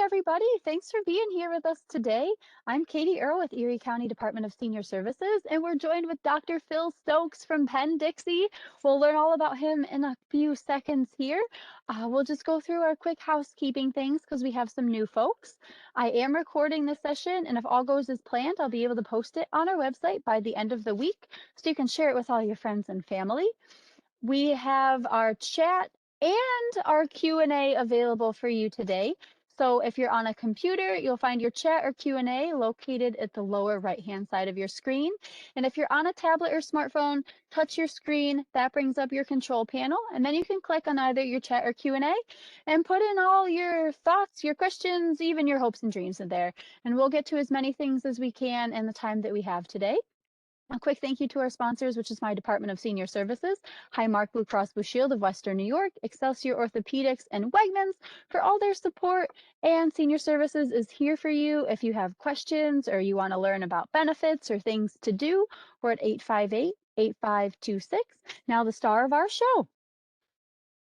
everybody. Thanks for being here with us today. I'm Katie Earle with Erie County Department of Senior Services, and we're joined with Dr. Phil Stokes from Penn, Dixie. We'll learn all about him in a few seconds here. We'll just go through our quick housekeeping things because we have some new folks. I am recording this session, and if all goes as planned, I'll be able to post it on our website by the end of the week so you can share it with all your friends and family. We have our chat and our Q&A available for you today. So if you're on a computer, you'll find your chat or Q&A located at the lower right-hand side of your screen. And if you're on a tablet or smartphone, touch your screen. That brings up your control panel. And then you can click on either your chat or Q&A and put in all your thoughts, your questions, even your hopes and dreams in there. And we'll get to as many things as we can in the time that we have today. A quick thank you to our sponsors, which is my Department of Senior Services, Highmark Blue Cross Blue Shield of Western New York, Excelsior Orthopedics, and Wegmans for all their support. And Senior Services is here for you if you have questions or you want to learn about benefits or things to do. We're at 858-8526. Now the star of our show.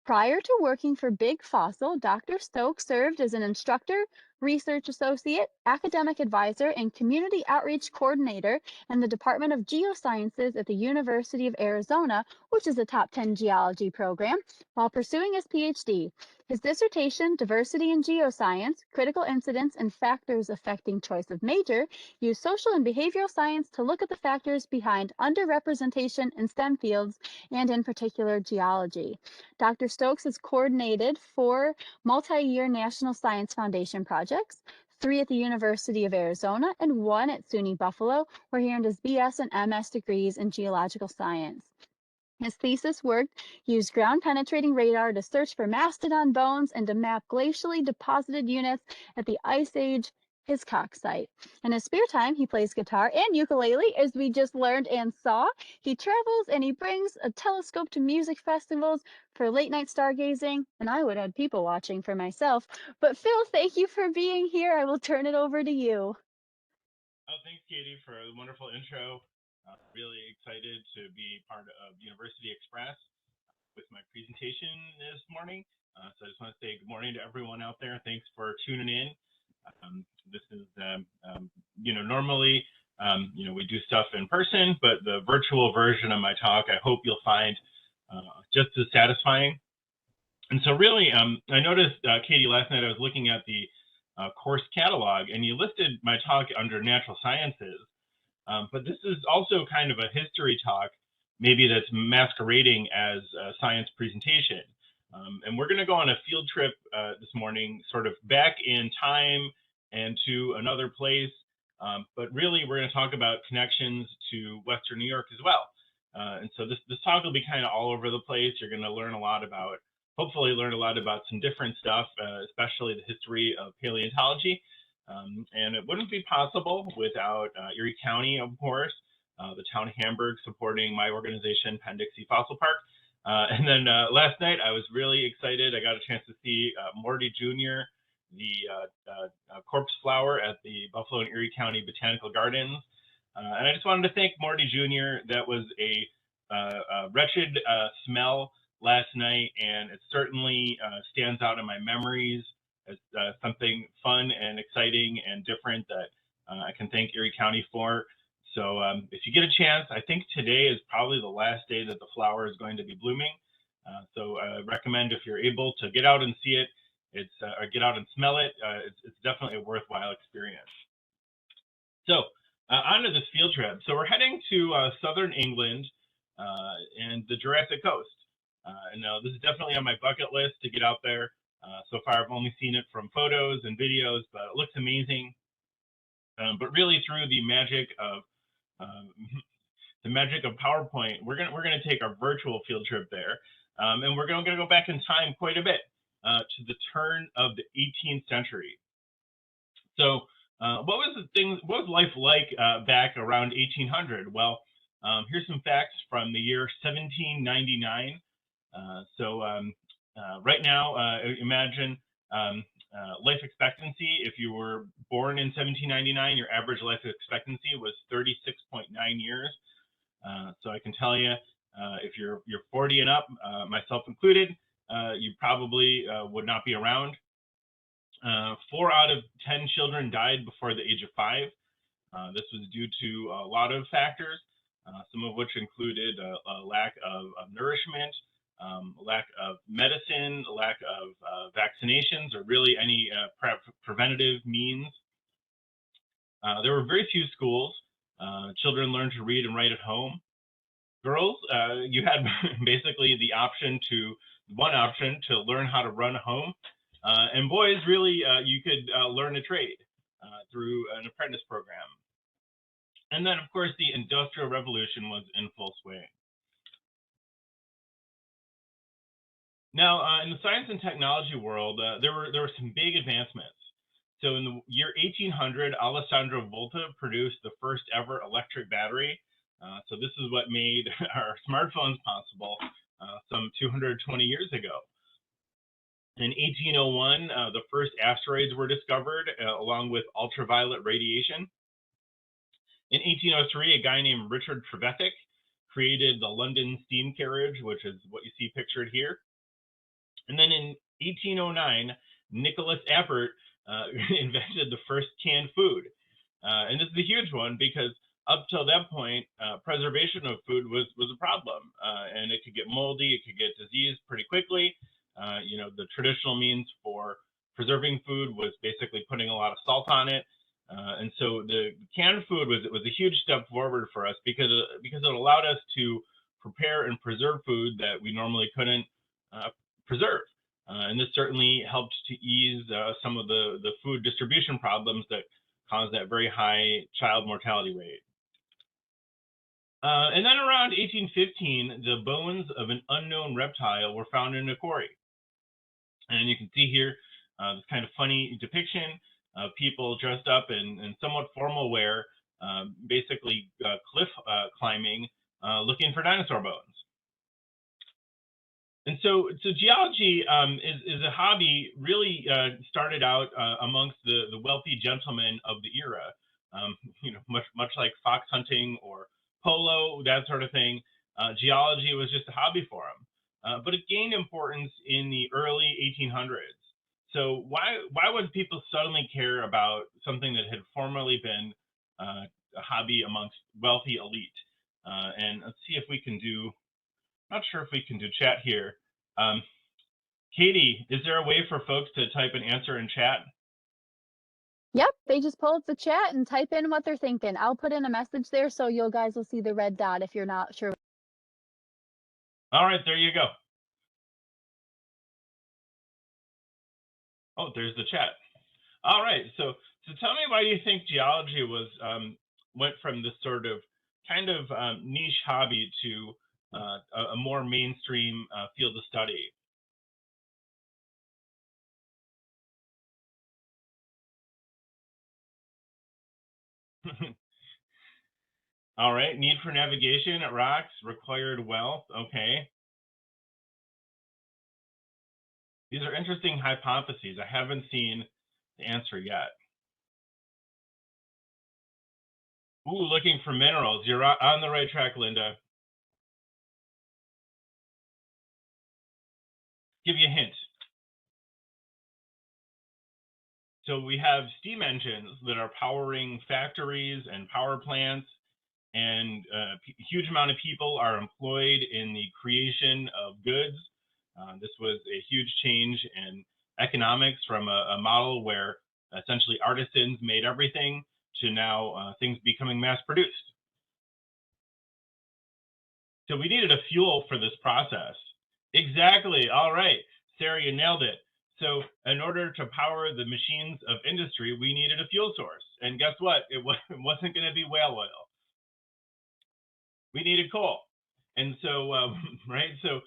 Prior to working for Big Fossil, Dr. Stokes served as an instructor, research associate, academic advisor, and community outreach coordinator in the Department of Geosciences at the University of Arizona, which is a top 10 geology program, while pursuing his PhD. His dissertation, Diversity in Geoscience, Critical Incidents and Factors Affecting Choice of Major, used social and behavioral science to look at the factors behind underrepresentation in STEM fields, and in particular geology. Dr. Stokes has coordinated 4 multi-year National Science Foundation projects, 3 at the University of Arizona and 1 at SUNY Buffalo, where he earned his BS and MS degrees in geological science. His thesis work used ground-penetrating radar to search for mastodon bones and to map glacially deposited units at the Ice Age Hiscox site. In his spare time, he plays guitar and ukulele, as we just learned and saw. He travels and he brings a telescope to music festivals for late-night stargazing, and I would add people watching for myself. But Phil, thank you for being here. I will turn it over to you. Oh, thanks, Katie, for the wonderful intro. Really excited to be part of University Express with my presentation this morning. So I just want to say good morning to everyone out there. Thanks for tuning in. This is, normally, we do stuff in person, but the virtual version of my talk, I hope you'll find just as satisfying. And so really, I noticed, Katie, last night I was looking at the course catalog, and you listed my talk under natural sciences. But this is also kind of a history talk, maybe that's masquerading as a science presentation. And we're going to go on a field trip this morning, sort of back in time and to another place. But really, we're going to talk about connections to Western New York as well. And so this talk will be kind of all over the place. You're going to hopefully learn a lot about some different stuff, especially the history of paleontology. And it wouldn't be possible without Erie County, of course, the town of Hamburg supporting my organization, Penn Dixie Fossil Park. And then last night, I was really excited. I got a chance to see Morty Jr., the corpse flower at the Buffalo and Erie County Botanical Gardens. And I just wanted to thank Morty Jr. That was a wretched smell last night, and it certainly stands out in my memories as something fun and exciting and different that I can thank Erie County for. So if you get a chance, I think today is probably the last day that the flower is going to be blooming. So I recommend, if you're able to get out and see it, or get out and smell it, it's definitely a worthwhile experience. So on to this field trip. So we're heading to southern England and the Jurassic Coast. And this is definitely on my bucket list to get out there. So far, I've only seen it from photos and videos, but it looks amazing. But really, through the magic of PowerPoint, we're gonna take our virtual field trip there, and we're gonna go back in time quite a bit to the turn of the 18th century. So, what was life like back around 1800? Well, here's some facts from the year 1799. Right now, imagine life expectancy. If you were born in 1799, your average life expectancy was 36.9 years. So I can tell you, if you're 40 and up, myself included, you probably would not be around. 4 out of 10 children died before the age of 5. This was due to a lot of factors, some of which included a lack of nourishment, a lack of medicine, a lack of vaccinations, or really any preventative means. There were very few schools. Children learned to read and write at home. Girls, you had basically the one option to learn how to run a home. And boys, really, you could learn a trade through an apprentice program. And then, of course, the Industrial Revolution was in full swing. Now, in the science and technology world, there were some big advancements. So in the year 1800, Alessandro Volta produced the first ever electric battery. So this is what made our smartphones possible some 220 years ago. In 1801, the first asteroids were discovered, along with ultraviolet radiation. In 1803, a guy named Richard Trevithick created the London steam carriage, which is what you see pictured here. And then in 1809, Nicholas Appert invented the first canned food. And this is a huge one because up till that point, preservation of food was a problem. And it could get moldy, it could get diseased pretty quickly. The traditional means for preserving food was basically putting a lot of salt on it. And so the canned food was a huge step forward for us because it allowed us to prepare and preserve food that we normally couldn't preserve. And this certainly helped to ease some of the food distribution problems that caused that very high child mortality rate. And then around 1815, the bones of an unknown reptile were found in a quarry. And you can see here this kind of funny depiction of people dressed up in somewhat formal wear, basically cliff climbing, looking for dinosaur bones. And so geology is a hobby really started out amongst the wealthy gentlemen of the era. Much like fox hunting or polo, that sort of thing. Geology was just a hobby for them, but it gained importance in the early 1800s. So why would people suddenly care about something that had formerly been a hobby amongst wealthy elite? And let's see if we can do. Not sure if we can do chat here. Katie, is there a way for folks to type an answer in chat? Yep, they just pull up the chat and type in what they're thinking. I'll put in a message there so you guys will see the red dot if you're not sure. All right, there you go. Oh, there's the chat. All right, so tell me why you think geology went from this sort of kind of niche hobby to a more mainstream field of study. All right, need for navigation at rocks, required wealth. Okay. These are interesting hypotheses. I haven't seen the answer yet. Ooh, looking for minerals. You're on the right track, Linda. Give you a hint. So we have steam engines that are powering factories and power plants, and a huge amount of people are employed in the creation of goods. This was a huge change in economics from a model where essentially artisans made everything to now things becoming mass produced. So we needed a fuel for this process. Exactly. All right, Sarah, you nailed it. So in order to power the machines of industry, we needed a fuel source. And guess what? It wasn't going to be whale oil. We needed coal. And so, right, so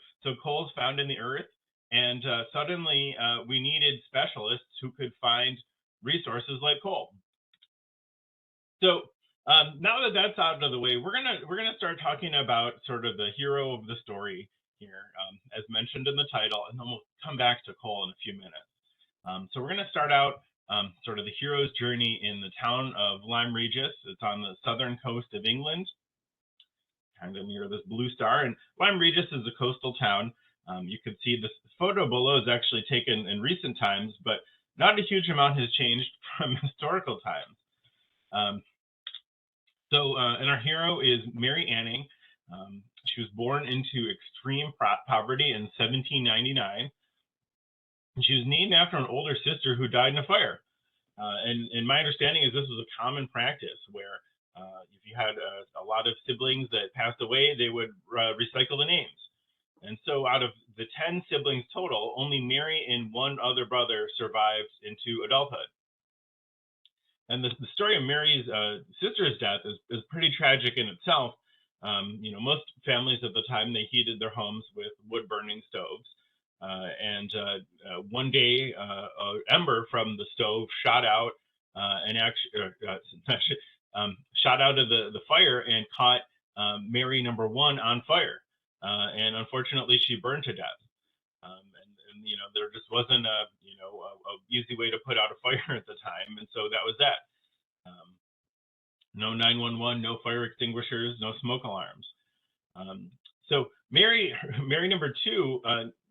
coal's found in the earth. And suddenly we needed specialists who could find resources like coal. So now that that's out of the way, we're gonna start talking about sort of the hero of the story here, as mentioned in the title, and then we'll come back to coal in a few minutes. So we're gonna start out sort of the hero's journey in the town of Lyme Regis. It's on the southern coast of England, kind of near this blue star. And Lyme Regis is a coastal town. You can see this photo below is actually taken in recent times, but not a huge amount has changed from historical times. Um, and our hero is Mary Anning. She was born into extreme poverty in 1799. And she was named after an older sister who died in a fire. And my understanding is this was a common practice where if you had a lot of siblings that passed away, they would recycle the names. And so out of the 10 siblings total, only Mary and one other brother survived into adulthood. And the story of Mary's sister's death is pretty tragic in itself. Most families at the time, they heated their homes with wood burning stoves. One day, an ember from the stove shot out shot out of the fire and caught Mary number one on fire. And unfortunately, she burned to death. There just wasn't a easy way to put out a fire at the time, and so that was that. No 911, no fire extinguishers, no smoke alarms. So Mary number two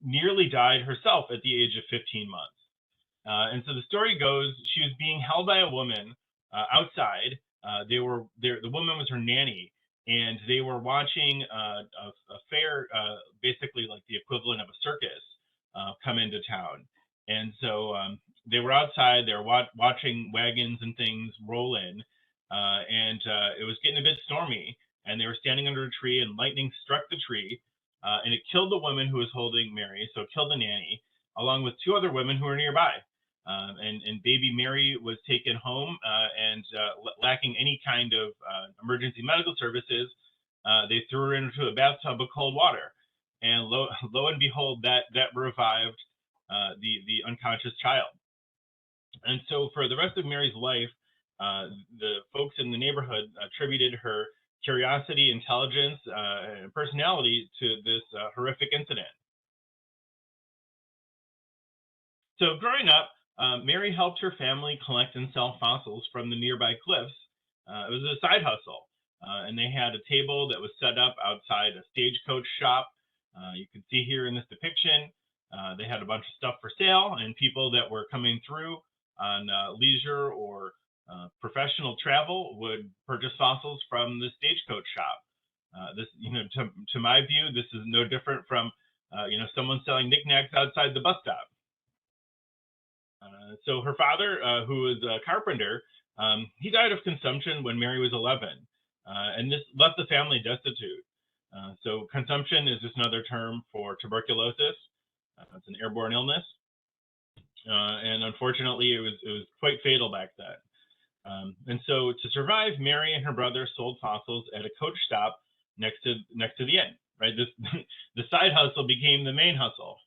nearly died herself at the age of 15 months. And so the story goes, she was being held by a woman outside. The woman was her nanny, and they were watching a fair, basically like the equivalent of a circus, come into town. And so they were outside, they were watching wagons and things roll in, and it was getting a bit stormy, and they were standing under a tree, and lightning struck the tree, and it killed the woman who was holding Mary, so it killed the nanny, along with two other women who were nearby. And baby Mary was taken home, and lacking any kind of emergency medical services, they threw her into a bathtub of cold water. And lo and behold, that revived the unconscious child. And so for the rest of Mary's life, the folks in the neighborhood attributed her curiosity, intelligence, and personality to this horrific incident. So growing up, Mary helped her family collect and sell fossils from the nearby cliffs. It was a side hustle, and they had a table that was set up outside a stagecoach shop. You can see here in this depiction, they had a bunch of stuff for sale, and people that were coming through on leisure or professional travel would purchase fossils from the stagecoach shop. This, to my view, this is no different from, someone selling knickknacks outside the bus stop. So her father, who was a carpenter, he died of consumption when Mary was 11, and this left the family destitute. So consumption is just another term for tuberculosis. It's an airborne illness, and unfortunately, it was quite fatal back then. And so to survive, Mary and her brother sold fossils at a coach stop next to the inn. Right, this the side hustle became the main hustle.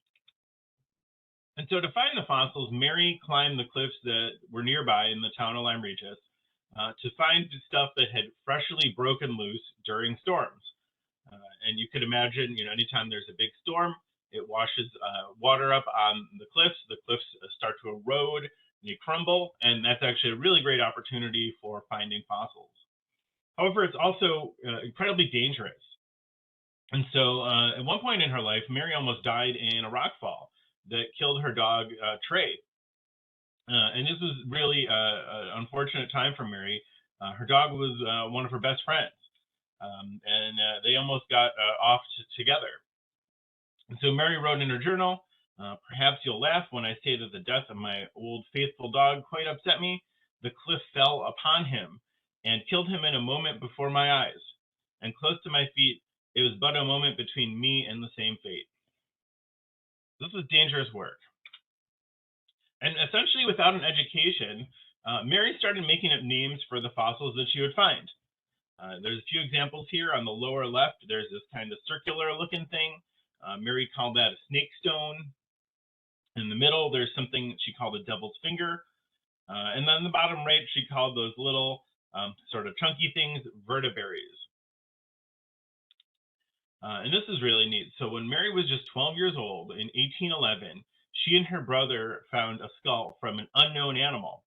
And so to find the fossils, Mary climbed the cliffs that were nearby in the town of Lyme Regis to find stuff that had freshly broken loose during storms. And you could imagine, anytime there's a big storm, it washes water up on the cliffs. The cliffs start to erode, they crumble, and that's actually a really great opportunity for finding fossils. However, it's also incredibly dangerous. And so at one point in her life, Mary almost died in a rock fall that killed her dog, Trey. And this was really an unfortunate time for Mary. Her dog was one of her best friends, and they almost got off together. And so Mary wrote in her journal, perhaps you'll laugh when I say that the death of my old faithful dog quite upset me. The cliff fell upon him and killed him in a moment before my eyes. And close to my feet, it was but a moment between me and the same fate. This was dangerous work. And essentially, without an education, Mary started making up names for the fossils that she would find. There's a few examples here on the lower left. There's this kind of circular looking thing. Mary called that a snake stone. In the middle, there's something she called a devil's finger. And then the bottom right, she called those little sort of chunky things vertebraries. And this is really neat. So when Mary was just 12 years old in 1811, she and her brother found a skull from an unknown animal.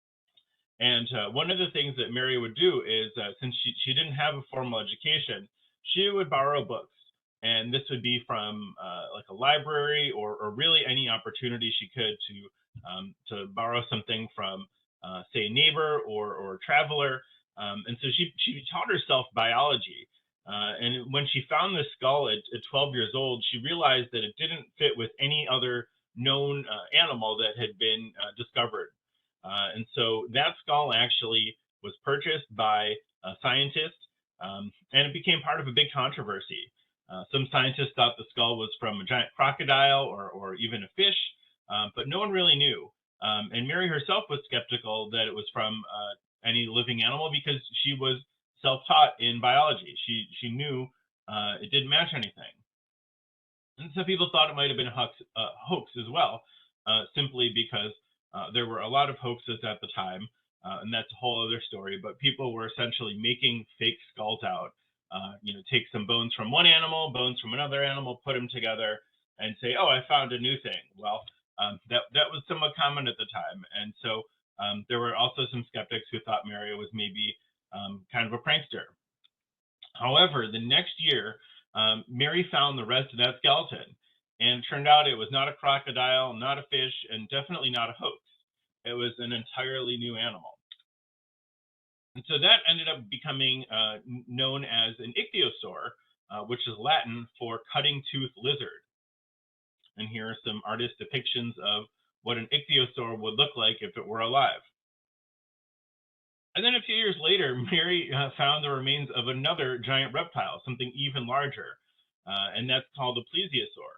And one of the things that Mary would do is, since she didn't have a formal education, she would borrow books. And this would be from like a library or really any opportunity she could to to borrow something from, say, a neighbor or a traveler. And so she taught herself biology. And when she found this skull at 12 years old, she realized that it didn't fit with any other known animal that had been discovered. And so that skull actually was purchased by a scientist, and it became part of a big controversy. Some scientists thought the skull was from a giant crocodile or even a fish, but no one really knew. And Mary herself was skeptical that it was from any living animal because she was self-taught in biology. She knew it didn't match anything. And some people thought it might have been a hoax as well, simply because there were a lot of hoaxes at the time, and that's a whole other story. But people were essentially making fake skulls out. Take some bones from one animal, bones from another animal, put them together, and say, "Oh, I found a new thing." Well, that was somewhat common at the time, and so there were also some skeptics who thought Mary was maybe kind of a prankster. However, the next year, Mary found the rest of that skeleton, and it turned out it was not a crocodile, not a fish, and definitely not a hoax. It was an entirely new animal. And so that ended up becoming known as an ichthyosaur, which is Latin for cutting tooth lizard. And here are some artist depictions of what an ichthyosaur would look like if it were alive. And then a few years later, Mary found the remains of another giant reptile, something even larger, and that's called the plesiosaur.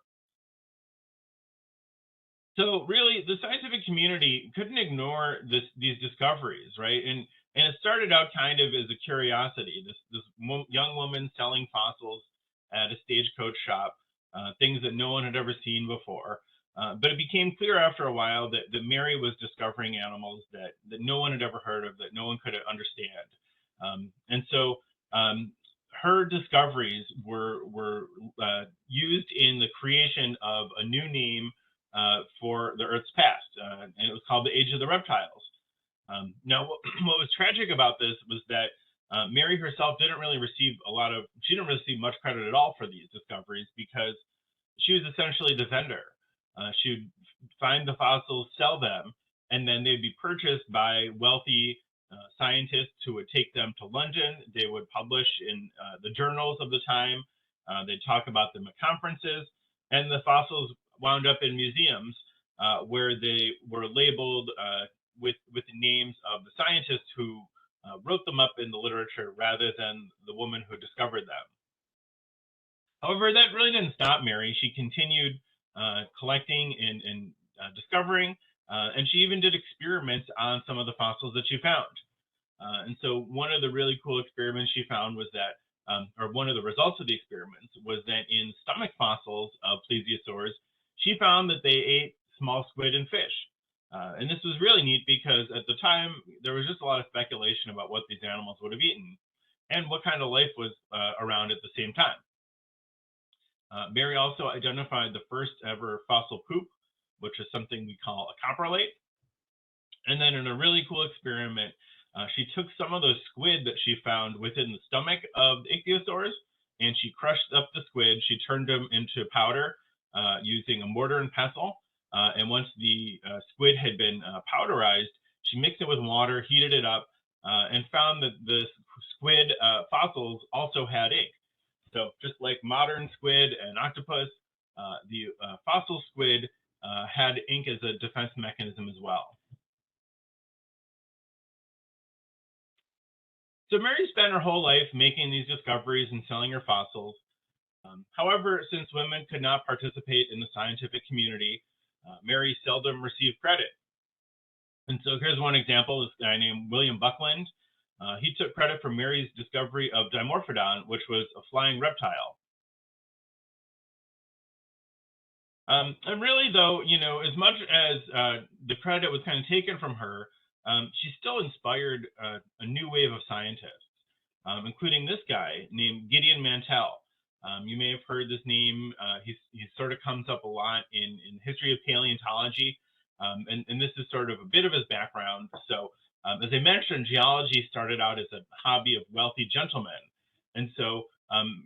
So really, the scientific community couldn't ignore these discoveries, right? And it started out kind of as a curiosity. This young woman selling fossils at a stagecoach shop, things that no one had ever seen before. But it became clear after a while that Mary was discovering animals that no one had ever heard of, that no one could understand. And so her discoveries were used in the creation of a new name for the Earth's past, and it was called the Age of the Reptiles. Now, what was tragic about this was that Mary herself didn't really receive she didn't receive much credit at all for these discoveries because she was essentially the vendor. She would find the fossils, sell them, and then they'd be purchased by wealthy scientists who would take them to London. They would publish in the journals of the time. They'd talk about them at conferences, and the fossils wound up in museums where they were labeled with the names of the scientists who wrote them up in the literature rather than the woman who discovered them. However, that really didn't stop Mary. She continued collecting and discovering, and she even did experiments on some of the fossils that she found. And so one of the really cool experiments she found was that, or one of the results of the experiments was that in stomach fossils of plesiosaurs, she found that they ate small squid and fish. And this was really neat because at the time, there was just a lot of speculation about what these animals would have eaten and what kind of life was around at the same time. Mary also identified the first ever fossil poop, which is something we call a coprolate. And then in a really cool experiment, she took some of the squid that she found within the stomach of the ichthyosaurs, and she crushed up the squid. She turned them into powder using a mortar and pestle. And once the squid had been powderized, she mixed it with water, heated it up, and found that the squid fossils also had ink. So just like modern squid and octopus, the fossil squid had ink as a defense mechanism as well. So Mary spent her whole life making these discoveries and selling her fossils. However, since women could not participate in the scientific community, Mary seldom received credit. And so here's one example, this guy named William Buckland. He took credit for Mary's discovery of Dimorphodon, which was a flying reptile. And really, though, as much as the credit was kind of taken from her, she still inspired a new wave of scientists, including this guy named Gideon Mantell. You may have heard this name. He sort of comes up a lot in history of paleontology, and this is sort of a bit of his background. So, as I mentioned, geology started out as a hobby of wealthy gentlemen, and so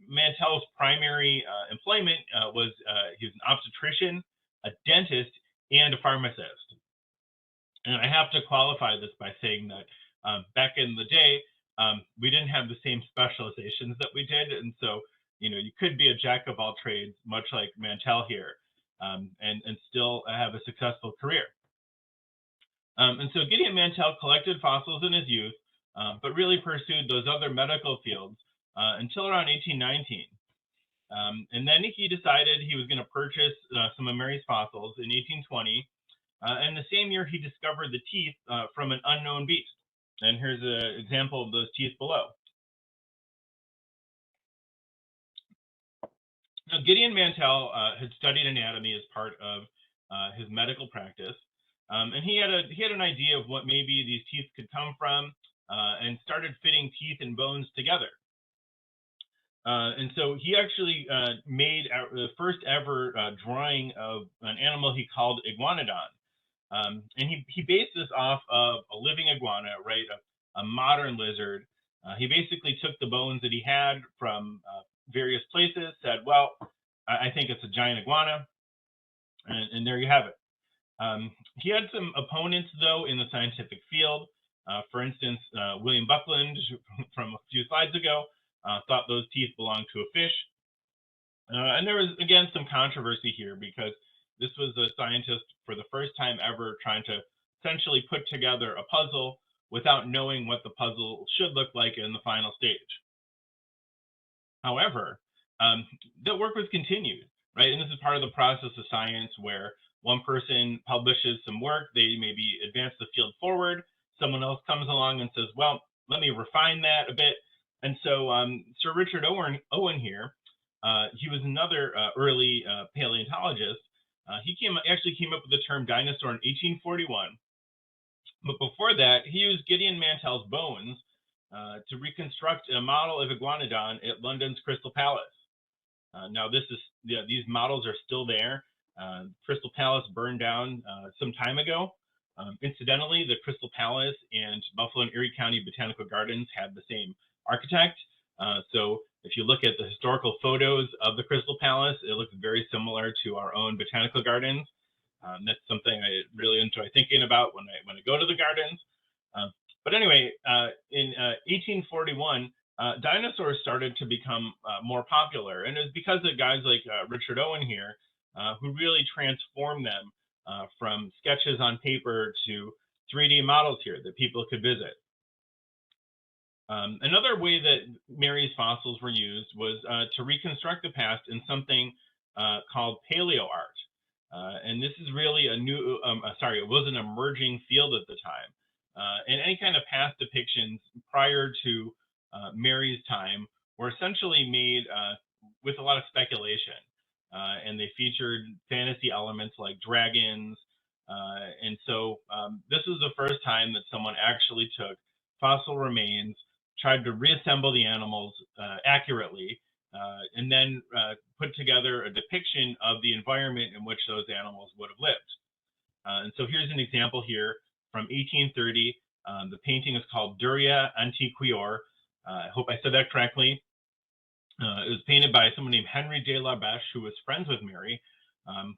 Mantell's primary employment was he was an obstetrician, a dentist, and a pharmacist. And I have to qualify this by saying that back in the day, we didn't have the same specializations that we did, and so you could be a jack of all trades, much like Mantell here, and still have a successful career. And so Gideon Mantell collected fossils in his youth, but really pursued those other medical fields until around 1819. And then he decided he was going to purchase some of Mary's fossils in 1820. And the same year, he discovered the teeth from an unknown beast. And here's an example of those teeth below. Now, Gideon Mantell had studied anatomy as part of his medical practice, and he had an idea of what maybe these teeth could come from, and started fitting teeth and bones together. And so he actually made the first ever drawing of an animal he called iguanodon. And he based this off of a living iguana, right? A modern lizard. He basically took the bones that he had from various places, said, well, I think it's a giant iguana, and there you have it. He had some opponents, though, in the scientific field. For instance, William Buckland, from a few slides ago, thought those teeth belonged to a fish. And there was, again, some controversy here because this was a scientist for the first time ever trying to essentially put together a puzzle without knowing what the puzzle should look like in the final stage. However, that work was continued, right? And this is part of the process of science where one person publishes some work, they maybe advance the field forward, someone else comes along and says, well, let me refine that a bit. And so Sir Richard Owen here, he was another early paleontologist. He actually came up with the term dinosaur in 1841. But before that, he used Gideon Mantell's bones to reconstruct a model of iguanodon at London's Crystal Palace. Now, these models are still there. Crystal Palace burned down some time ago. Incidentally, the Crystal Palace and Buffalo and Erie County Botanical Gardens had the same architect. So if you look at the historical photos of the Crystal Palace, it looks very similar to our own botanical gardens. That's something I really enjoy thinking about when I go to the gardens. But anyway, in 1841, dinosaurs started to become more popular, and it was because of guys like Richard Owen here, who really transformed them from sketches on paper to 3D models here that people could visit. Another way that Mary's fossils were used was to reconstruct the past in something called paleo art. And this is really it was an emerging field at the time. And any kind of past depictions prior to Mary's time were essentially made with a lot of speculation. And they featured fantasy elements like dragons. And so this was the first time that someone actually took fossil remains, tried to reassemble the animals accurately, and then put together a depiction of the environment in which those animals would have lived. And so here's an example here from 1830. The painting is called Duria Antiquior. I hope I said that correctly. It was painted by someone named Henry de la Beche, who was friends with Mary,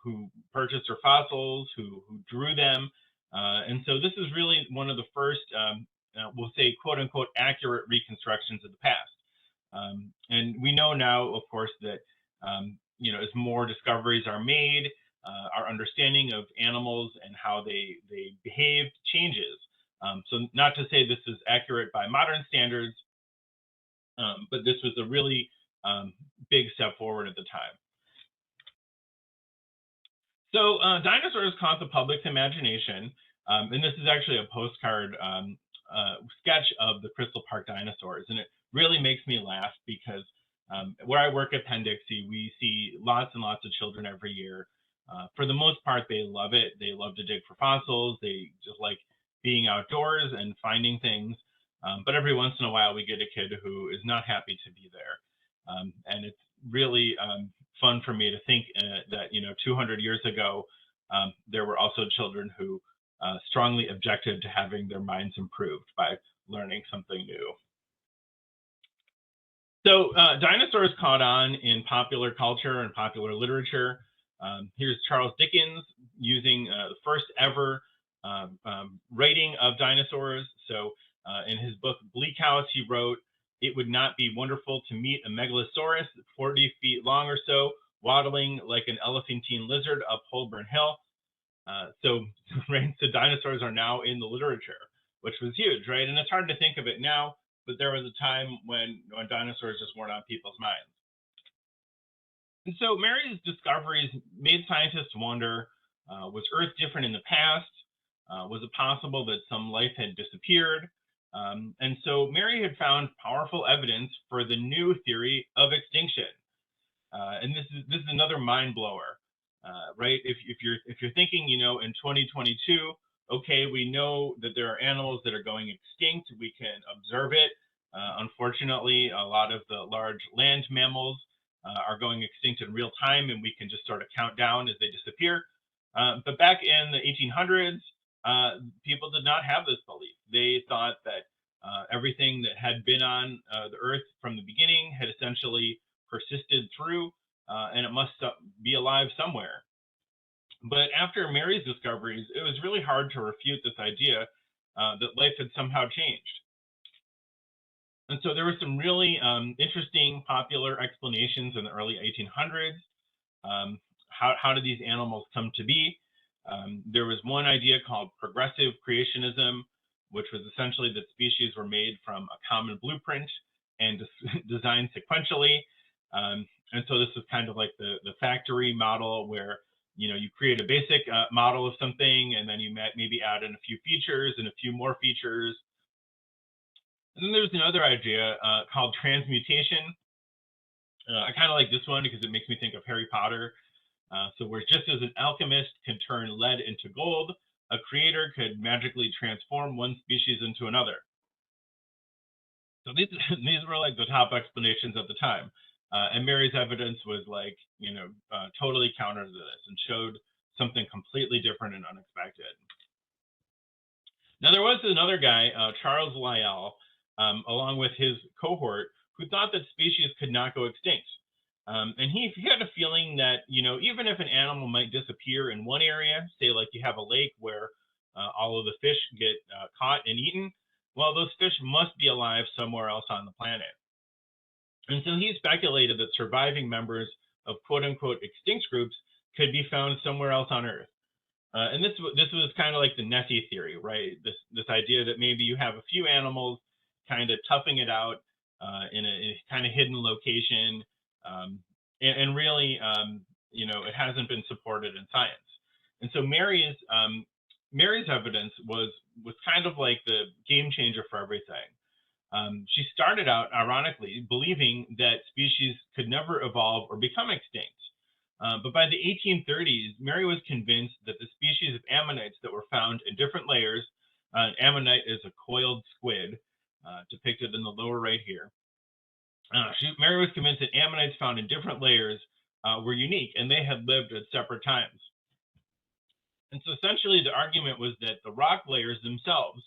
who purchased her fossils, who drew them. And so this is really one of the first, we'll say, quote unquote, accurate reconstructions of the past. And we know now, of course, that as more discoveries are made, our understanding of animals and how they behave changes. So not to say this is accurate by modern standards, but this was a really big step forward at the time. So dinosaurs caught the public's imagination, and this is actually a postcard sketch of the Crystal Park dinosaurs, and it really makes me laugh because where I work at Penn Dixie, we see lots and lots of children every year. For the most part, they love it. They love to dig for fossils. They just like being outdoors and finding things. But every once in a while, we get a kid who is not happy to be there. And it's really fun for me to think that 200 years ago, there were also children who strongly objected to having their minds improved by learning something new. So dinosaurs caught on in popular culture and popular literature. Here's Charles Dickens using the first ever writing of dinosaurs. So in his book Bleak House, he wrote, "It would not be wonderful to meet a megalosaurus 40 feet long or so, waddling like an elephantine lizard up Holborn Hill." So, right, so dinosaurs are now in the literature, which was huge, right? And it's hard to think of it now, but there was a time when dinosaurs just weren't on people's minds. And so Mary's discoveries made scientists wonder, was Earth different in the past? Was it possible that some life had disappeared? And so Mary had found powerful evidence for the new theory of extinction. And this is another mind blower, right? If you're thinking, in 2022, okay, we know that there are animals that are going extinct. We can observe it. Unfortunately, a lot of the large land mammals are going extinct in real time, and we can just sort of count down as they disappear. But back in the 1800s, people did not have this belief. They thought that everything that had been on the Earth from the beginning had essentially persisted through, and it must be alive somewhere. But after Mary's discoveries, it was really hard to refute this idea that life had somehow changed. And so there were some really interesting popular explanations in the early 1800s. How did these animals come to be? There was one idea called progressive creationism, which was essentially that species were made from a common blueprint and designed sequentially. And so this is kind of like the factory model, where you create a basic model of something, and then you maybe add in a few features and a few more features. And then there's another idea called transmutation. I kind of like this one because it makes me think of Harry Potter. So where just as an alchemist can turn lead into gold, a creator could magically transform one species into another. So these were like the top explanations at the time. And Mary's evidence was like, totally counter to this and showed something completely different and unexpected. Now, there was another guy, Charles Lyell, along with his cohort, who thought that species could not go extinct. And he had a feeling that, even if an animal might disappear in one area, say like you have a lake where all of the fish get caught and eaten, well, those fish must be alive somewhere else on the planet. And so he speculated that surviving members of quote unquote extinct groups could be found somewhere else on Earth. And this was kind of like the Nessie theory, right? This idea that maybe you have a few animals kind of toughing it out in a kind of hidden location, and really, it hasn't been supported in science. And so Mary's evidence was kind of like the game changer for everything. She started out, ironically, believing that species could never evolve or become extinct. But by the 1830s, Mary was convinced that the species of ammonites that were found in different layers, ammonite is a coiled squid, depicted in the lower right here. Mary was convinced that ammonites found in different layers were unique, and they had lived at separate times. And so essentially the argument was that the rock layers themselves,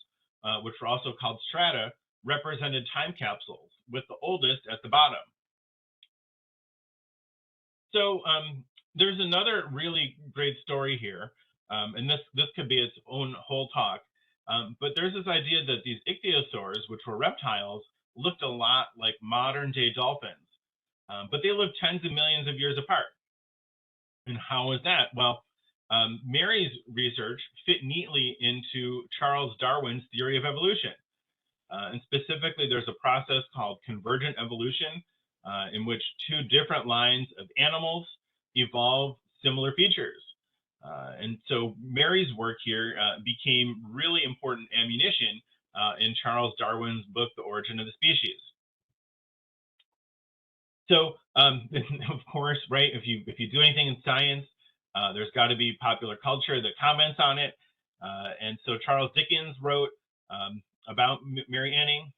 which were also called strata, represented time capsules, with the oldest at the bottom. So there's another really great story here, and this could be its own whole talk. But there's this idea that these ichthyosaurs, which were reptiles, looked a lot like modern day dolphins, but they lived tens of millions of years apart. And how is that? Well, Mary's research fit neatly into Charles Darwin's theory of evolution. And specifically, there's a process called convergent evolution, in which two different lines of animals evolve similar features. And so Mary's work here became really important ammunition in Charles Darwin's book, The Origin of the Species. So, of course, right, if you do anything in science, there's got to be popular culture that comments on it. And so Charles Dickens wrote about Mary Anning,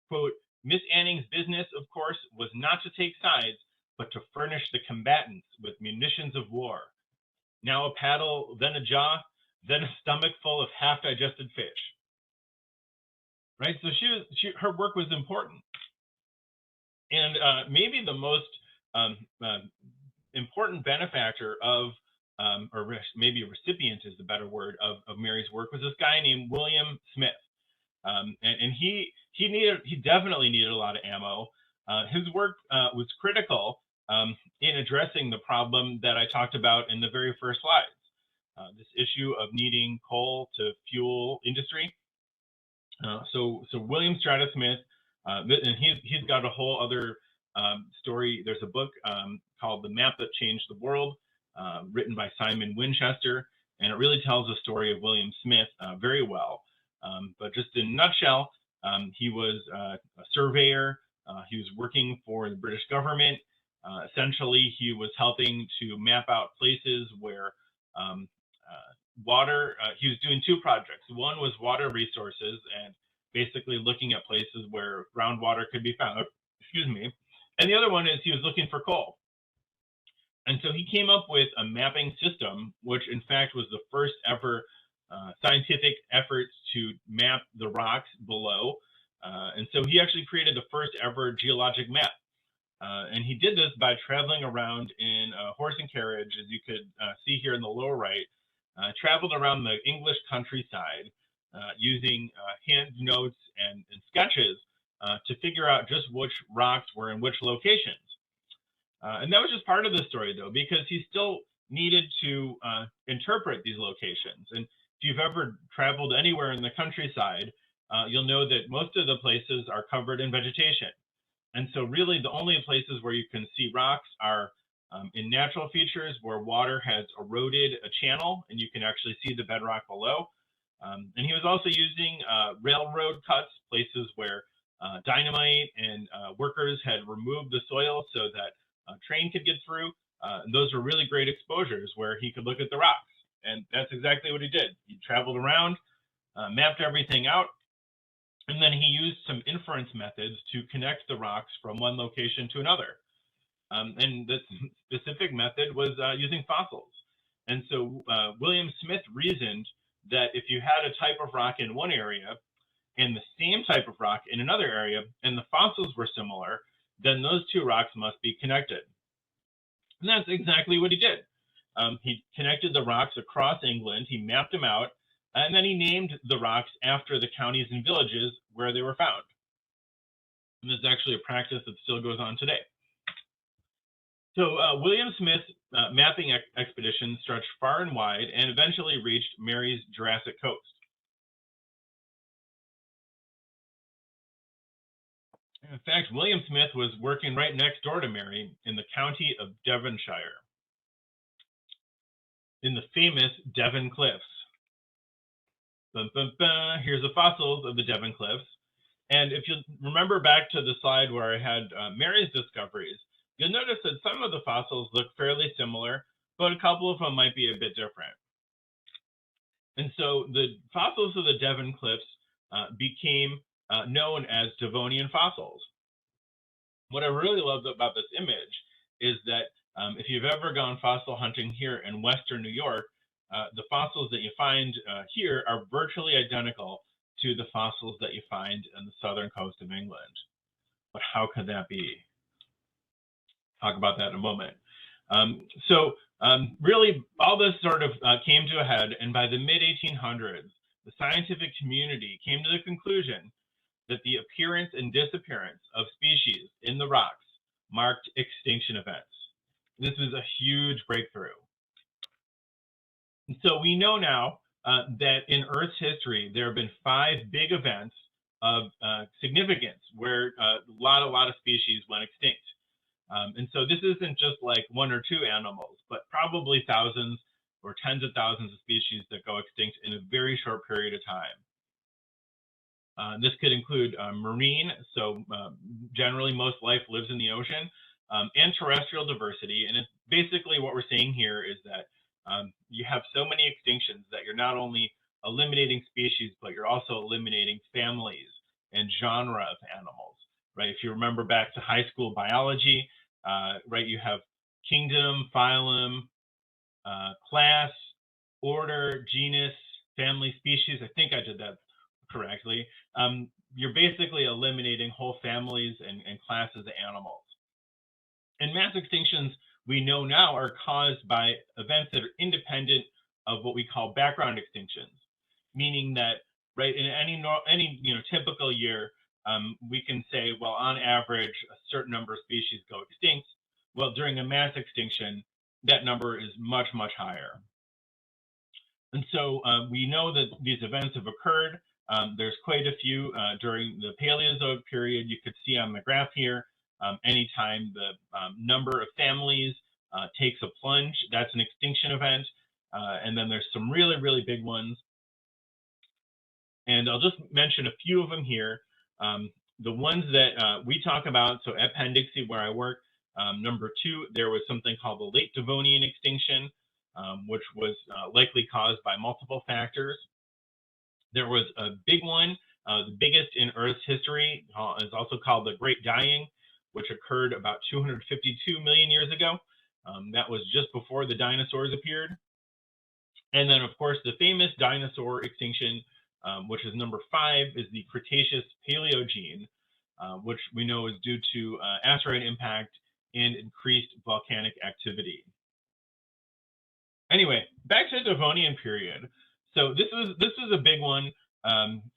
quote, "Miss Anning's business, of course, was not to take sides, but to furnish the combatants with munitions of war. Now a paddle, then a jaw, then a stomach full of half-digested fish." Right? So her work was important. And maybe the most important benefactor of or maybe a recipient is the better word, of Mary's work, was this guy named William Smith. And he definitely needed a lot of ammo. His work was critical in addressing the problem that I talked about in the very first slides. This issue of needing coal to fuel industry. So William Strata Smith, and he's got a whole other story. There's a book called The Map That Changed the World, written by Simon Winchester, and it really tells the story of William Smith very well. But just in a nutshell, he was a surveyor. He was working for the British government. Essentially, he was helping to map out places where water, he was doing two projects. One was water resources and basically looking at places where groundwater could be found. Excuse me. And the other one is he was looking for coal. And so he came up with a mapping system, which in fact was the first ever scientific efforts to map the rocks below. And so he actually created the first ever geologic map. And he did this by traveling around in a horse and carriage, as you could see here in the lower right, traveled around the English countryside using hand notes and sketches to figure out just which rocks were in which locations. And that was just part of the story, though, because he still needed to interpret these locations. And if you've ever traveled anywhere in the countryside, you'll know that most of the places are covered in vegetation. And so really the only places where you can see rocks are in natural features where water has eroded a channel and you can actually see the bedrock below. And he was also using railroad cuts, places where dynamite and workers had removed the soil so that a train could get through. And those were really great exposures where he could look at the rocks. And that's exactly what he did. He traveled around, mapped everything out, and then he used some inference methods to connect the rocks from one location to another. And the specific method was using fossils. And so William Smith reasoned that if you had a type of rock in one area and the same type of rock in another area, and the fossils were similar, then those two rocks must be connected. And that's exactly what he did. He connected the rocks across England, he mapped them out, and then he named the rocks after the counties and villages where they were found. And this is actually a practice that still goes on today. So William Smith's mapping expedition stretched far and wide and eventually reached Mary's Jurassic coast. In fact, William Smith was working right next door to Mary in the county of Devonshire, in the famous Devon Cliffs. Bum, bum, bum. Here's the fossils of the Devon Cliffs. And if you remember back to the slide where I had Mary's discoveries, you'll notice that some of the fossils look fairly similar, but a couple of them might be a bit different. And so the fossils of the Devon Cliffs became known as Devonian fossils. What I really love about this image is that if you've ever gone fossil hunting here in Western New York, the fossils that you find here are virtually identical to the fossils that you find on the southern coast of England. But how could that be? Talk about that in a moment. Really, all this sort of came to a head, and by the mid-1800s, the scientific community came to the conclusion that the appearance and disappearance of species in the rocks marked extinction events. This was a huge breakthrough. And so we know now that in Earth's history, there have been 5 big events of significance where a lot of species went extinct. And so this isn't just like 1 or 2 animals, but probably thousands or tens of thousands of species that go extinct in a very short period of time. This could include marine, so generally most life lives in the ocean, and terrestrial diversity. And it's basically what we're seeing here is that you have so many extinctions that you're not only eliminating species, but you're also eliminating families and genre of animals, right? If you remember back to high school biology, right, you have kingdom, phylum, class, order, genus, family, species. I think I did that correctly. You're basically eliminating whole families and classes of animals. And mass extinctions we know now are caused by events that are independent of what we call background extinctions, meaning that right in any typical year, we can say, well, on average, a certain number of species go extinct. Well, during a mass extinction, that number is much, much higher. And so we know that these events have occurred. There's quite a few during the Paleozoic period. You could see on the graph here, anytime the number of families takes a plunge, that's an extinction event. And then there's some really, really big ones. And I'll just mention a few of them here. The ones that we talk about, so at Penn, Dixie, where I work, number 2, there was something called the late Devonian extinction, which was likely caused by multiple factors. There was a big one, the biggest in Earth's history, is also called the Great Dying, which occurred about 252 million years ago. That was just before the dinosaurs appeared. And then, of course, the famous dinosaur extinction, which is number 5, is the Cretaceous Paleogene, which we know is due to asteroid impact and increased volcanic activity. Anyway, back to the Devonian period. So this was a big one,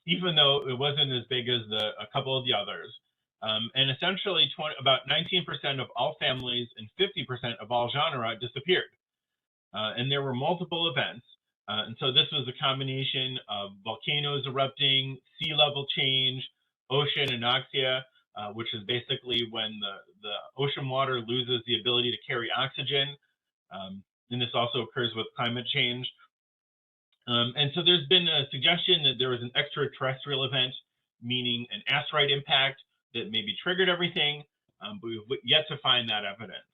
even though it wasn't as big as a couple of the others. And essentially, about 19% of all families and 50% of all genera disappeared. And there were multiple events. And so this was a combination of volcanoes erupting, sea level change, ocean anoxia, which is basically when the ocean water loses the ability to carry oxygen. And this also occurs with climate change. And so there's been a suggestion that there was an extraterrestrial event, meaning an asteroid impact that maybe triggered everything, but we've yet to find that evidence.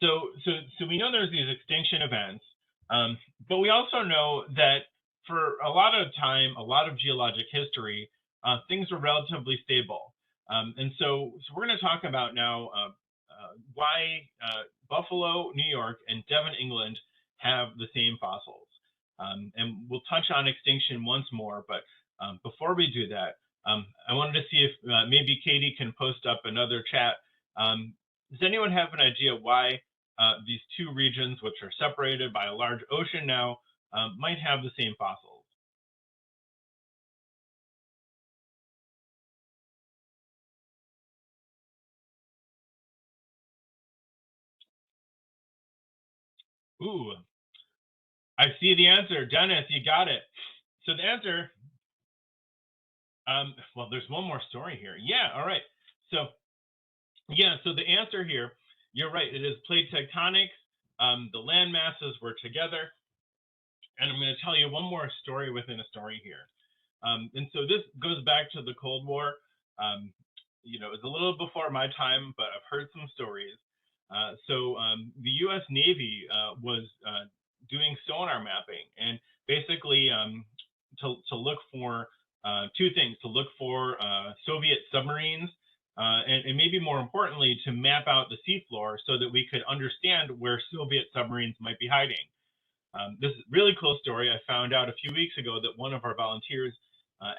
So we know there's these extinction events, but we also know that for a lot of time, a lot of geologic history, things were relatively stable. And so we're going to talk about now why Buffalo, New York, and Devon, England have the same fossils. And we'll touch on extinction once more, but before we do that, I wanted to see if maybe Katie can post up another chat. Does anyone have an idea why these two regions, which are separated by a large ocean now, might have the same fossils? Ooh, I see the answer. Dennis, you got it. So the answer, well, there's one more story here. Yeah, all right. So, yeah, so the answer here, you're right. It is plate tectonics. The land masses were together. And I'm going to tell you one more story within a story here. And so this goes back to the Cold War. You know, it's a little before my time, but I've heard some stories. So the U.S. Navy was doing sonar mapping, and basically to look for two things: to look for Soviet submarines, and maybe more importantly, to map out the seafloor so that we could understand where Soviet submarines might be hiding. This is a really cool story. I found out a few weeks ago that one of our volunteers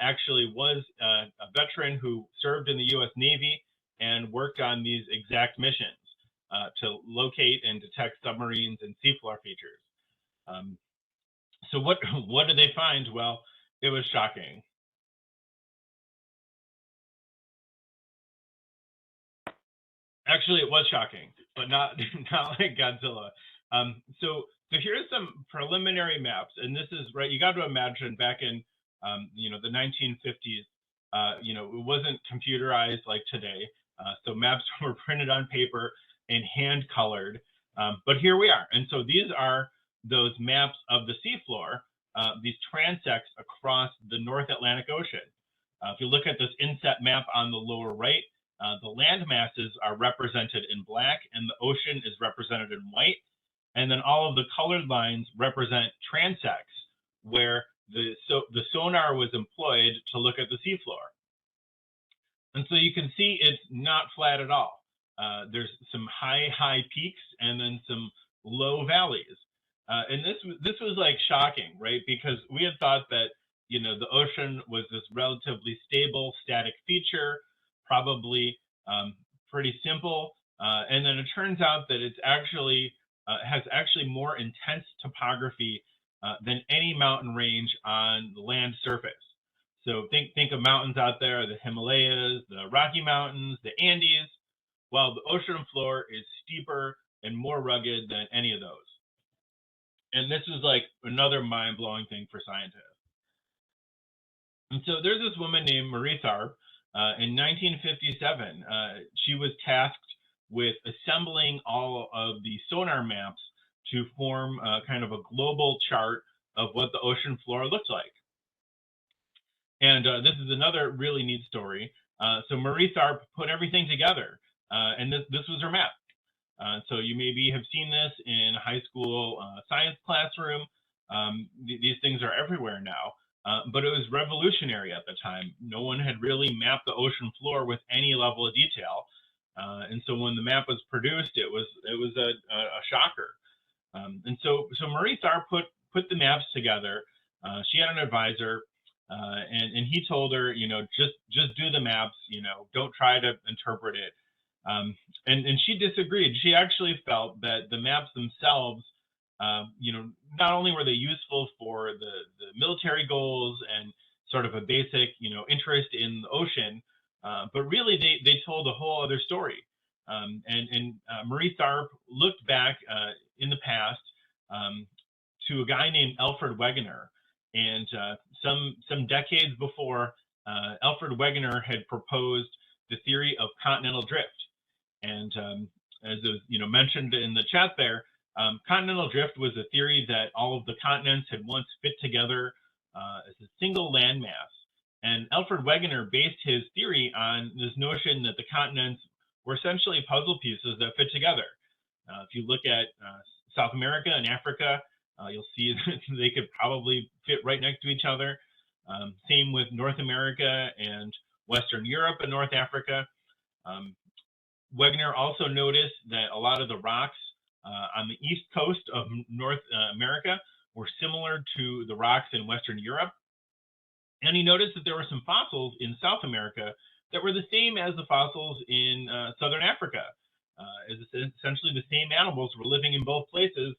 actually was a veteran who served in the U.S. Navy and worked on these exact missions to locate and detect submarines and seafloor features. So what did they find? Well, it was shocking. Actually, it was shocking, but not like Godzilla. So here's some preliminary maps, and this is right. You got to imagine back in the 1950s. It wasn't computerized like today, so maps were printed on paper and hand colored. But here we are, and so these are those maps of the seafloor, these transects across the North Atlantic Ocean. If you look at this inset map on the lower right, the land masses are represented in black and the ocean is represented in white. And then all of the colored lines represent transects where the sonar was employed to look at the seafloor. And so you can see it's not flat at all. There's some high peaks and then some low valleys. And this was like shocking, right? Because we had thought that, the ocean was this relatively stable, static feature, probably pretty simple. And then it turns out that it's actually has actually more intense topography than any mountain range on the land surface. So think of mountains out there, the Himalayas, the Rocky Mountains, the Andes. Well, the ocean floor is steeper and more rugged than any of those. And this is like another mind-blowing thing for scientists. And so there's this woman named Marie Tharp in 1957. She was tasked with assembling all of the sonar maps to form kind of a global chart of what the ocean floor looks like. And this is another really neat story. So Marie Tharp put everything together, and this was her map. So you maybe have seen this in a high school science classroom. These things are everywhere now, but it was revolutionary at the time. No one had really mapped the ocean floor with any level of detail, and so when the map was produced, it was a shocker. And so Marie Tharp put the maps together. She had an advisor, and he told her, just do the maps. Don't try to interpret it. And she disagreed. She actually felt that the maps themselves, not only were they useful for the military goals and sort of a basic, interest in the ocean, but really they told a whole other story. And Marie Tharp looked back in the past to a guy named Alfred Wegener, and some decades before, Alfred Wegener had proposed the theory of continental drift. And as was, mentioned in the chat there, continental drift was a theory that all of the continents had once fit together as a single landmass. And Alfred Wegener based his theory on this notion that the continents were essentially puzzle pieces that fit together. If you look at South America and Africa, you'll see that they could probably fit right next to each other. Same with North America and Western Europe and North Africa. Wegener also noticed that a lot of the rocks on the east coast of North America were similar to the rocks in Western Europe. And he noticed that there were some fossils in South America that were the same as the fossils in Southern Africa. Essentially the same animals were living in both places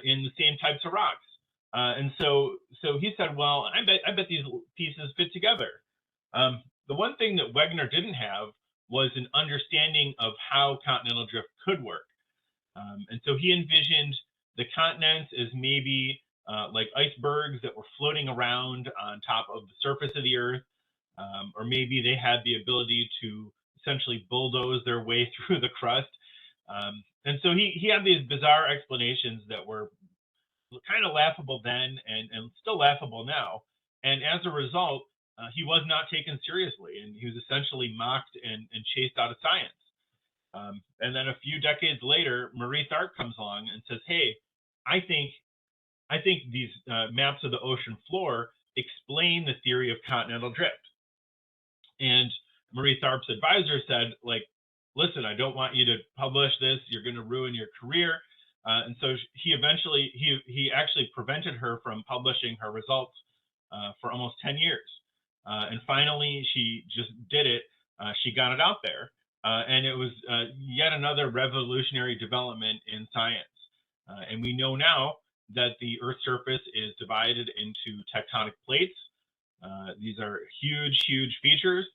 in the same types of rocks. And so he said, well, I bet these pieces fit together. The one thing that Wegener didn't have was an understanding of how continental drift could work. And so he envisioned the continents as maybe like icebergs that were floating around on top of the surface of the Earth, or maybe they had the ability to essentially bulldoze their way through the crust. And so he had these bizarre explanations that were kind of laughable then and still laughable now. And as a result, he was not taken seriously, and he was essentially mocked and chased out of science. And then a few decades later, Marie Tharp comes along and says, "Hey, I think these maps of the ocean floor explain the theory of continental drift." And Marie Tharp's advisor said, "Listen, I don't want you to publish this. You're going to ruin your career." And so he actually prevented her from publishing her results for almost 10 years. And finally, she just did it. She got it out there. And it was yet another revolutionary development in science. And we know now that the Earth's surface is divided into tectonic plates. These are huge, huge features.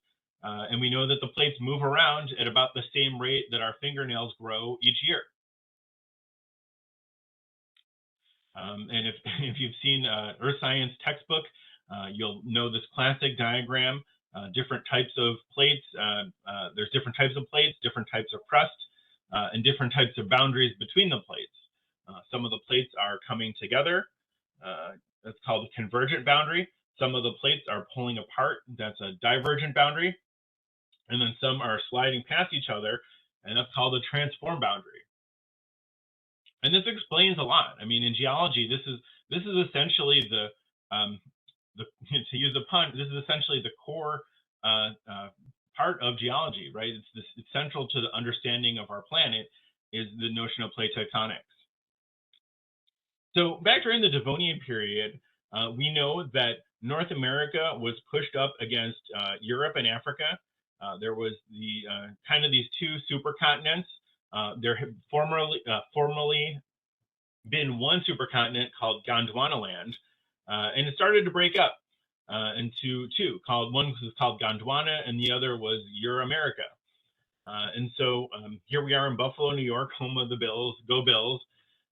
And we know that the plates move around at about the same rate that our fingernails grow each year. And if you've seen Earth Science textbook, you'll know this classic diagram. Different types of plates. There's different types of plates, different types of crust, and different types of boundaries between the plates. Some of the plates are coming together. That's called a convergent boundary. Some of the plates are pulling apart. That's a divergent boundary. And then some are sliding past each other, and that's called a transform boundary. And this explains a lot. I mean, in geology, this is essentially the to use a pun, this is essentially the core part of geology, right? It's central to the understanding of our planet is the notion of plate tectonics. So back during the Devonian period, we know that North America was pushed up against Europe and Africa. There was the kind of these two supercontinents there had formerly been one supercontinent called Gondwanaland, and it started to break up into two. One was called Gondwana, and the other was Euramerica. And so here we are in Buffalo, New York, home of the Bills. Go Bills!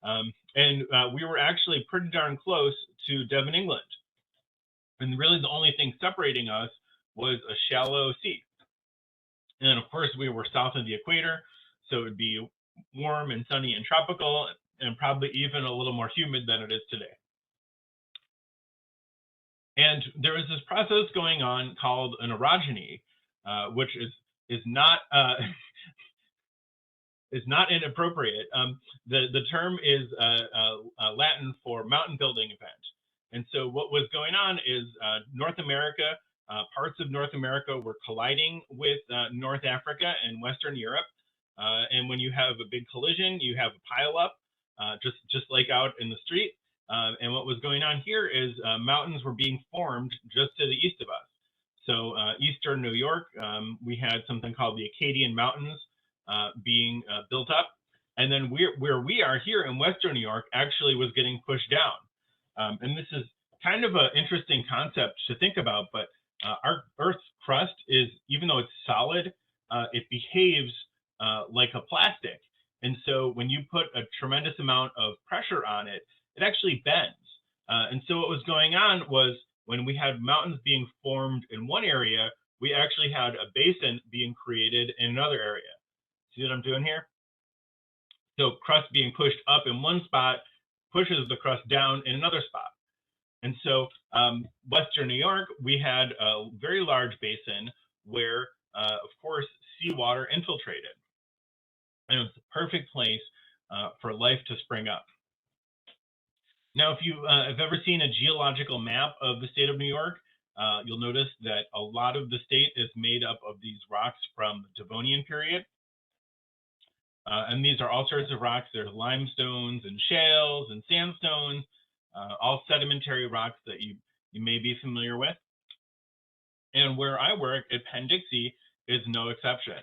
And we were actually pretty darn close to Devon, England. And really the only thing separating us was a shallow sea. And of course, we were south of the equator, so it would be warm and sunny and tropical, and probably even a little more humid than it is today. And there was this process going on called an orogeny, which is not is not inappropriate. The term is Latin for mountain building event. And so what was going on is North America, parts of North America were colliding with North Africa and Western Europe. And when you have a big collision, you have a pileup, just like out in the street. And what was going on here is mountains were being formed just to the east of us. So eastern New York, we had something called the Acadian Mountains being built up. And then where we are here in Western New York actually was getting pushed down. And this is kind of an interesting concept to think about, but our Earth's crust is, even though it's solid, it behaves like a plastic. And so when you put a tremendous amount of pressure on it, it actually bends. And so what was going on was when we had mountains being formed in one area, we actually had a basin being created in another area. See what I'm doing here? So crust being pushed up in one spot pushes the crust down in another spot. And so Western New York, we had a very large basin where, of course, seawater infiltrated. And it was the perfect place for life to spring up. Now, if you have ever seen a geological map of the state of New York, you'll notice that a lot of the state is made up of these rocks from the Devonian period. And these are all sorts of rocks. There's limestones and shales and sandstones, all sedimentary rocks that you may be familiar with. And where I work at Penn Dixie is no exception.